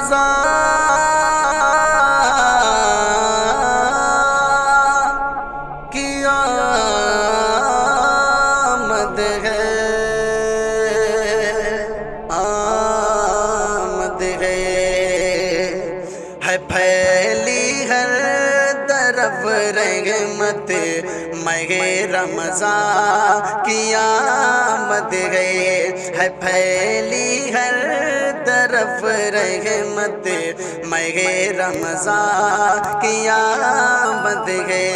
रमज़ान की आमद है फैली हर तरफ रहमत महे रमज़ान की आमद है फैली हर तरफ रहमत महे रमज़ान की आमद है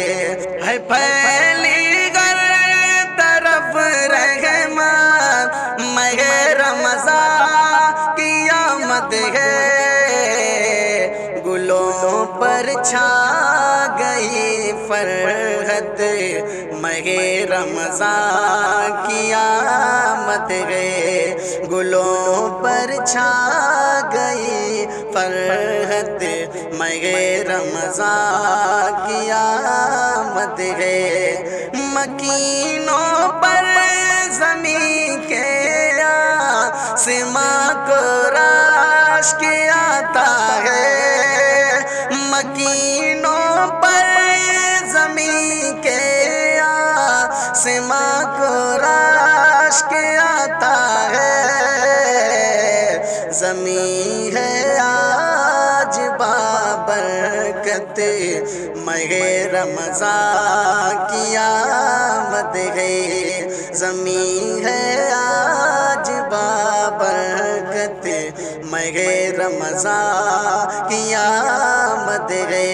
फैली हर तरफ रहमत महे रमज़ान की आमद है। गुलों पर छा गई फरहत महे रमज़ान की आमद है। गुलों पर छा गई फरहत महे रमज़ान की आमद है। मकीनों पर ज़मीं के आसमां को राश के आता है। मकीनों पर ज़मीं के आसमां को राश के आता है। ज़मीं है आज बाबरकत महे रमज़ान की आमद है। ज़मीं है आज बाबरकत महे रमज़ान की आमद है।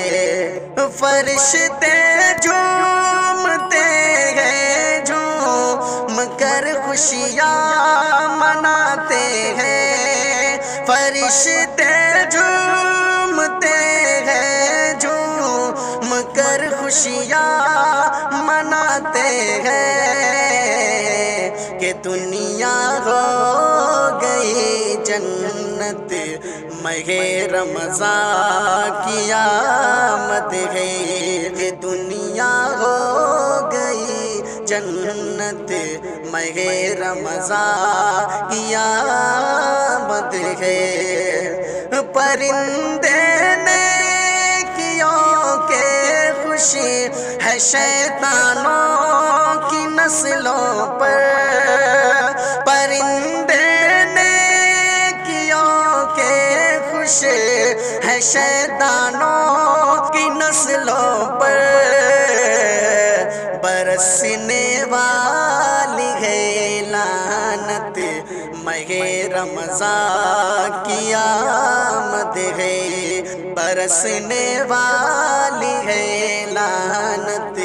फरिश्ते झूमते हैं झूम कर खुशियाँ मनाते हैं। फरिश्ते झूमते हैं झूम कर खुशियाँ मनाते हैं कि दुनिया हो गई जन्नत महे रमज़ान की आमद है। कि दुनिया हो गई जन्नत महे रमज़ान की आमद है। परिंदे नेकियों के खुशी है शैतानों की नस्लों पर। परिंदे नेकियों के खुश है शैतानों की नस्लों पर। बरसने वाली है लानत महे रमज़ान की आमद है। बरसने वाली है लानत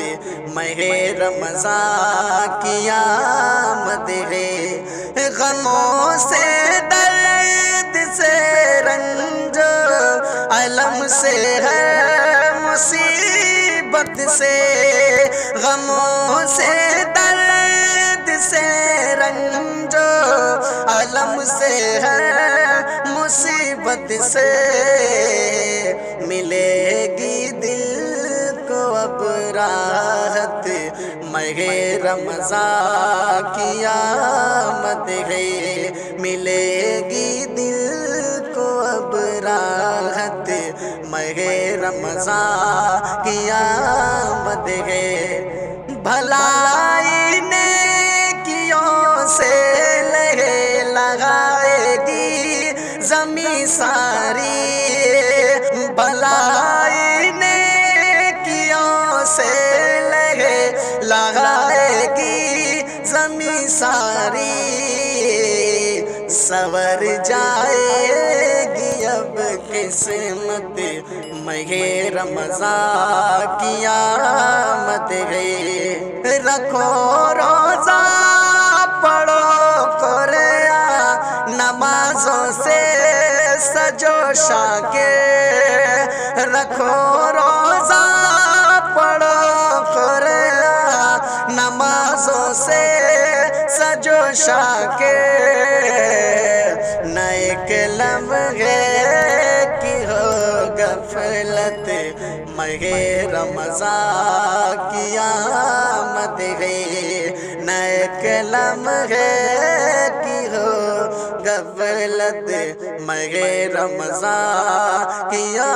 महे रमज़ान की आमद है। गमों से दर्द से रंज अलम से है मुसीबत से। गमों से दर्द से रंज अलम से है मुसीबत से। मिलेगी दिल को अब राहत महे रमज़ान की आमद है। मिलेगी दिल को अब राहत महे रमज़ान की आमद है। भलाई नेकियों से लहे लगाएगी ज़मीं सारी। भलाई नेकियों से लहे लगाएगी ज़मीं सारी। सवर जाएगी अब किस्मत महे रमज़ान की आमद है। रखो रोज़ा पढ़ो कुरान नमाज़ों से सजो शाके। रखो रोज़ा पढ़ो कुरान नमाज़ों से सजो शाके। नए लम्हे की हो गफलत महे रमज़ान की आमद है। नए लम्हे की हो गफलत मगे रमज़ान किया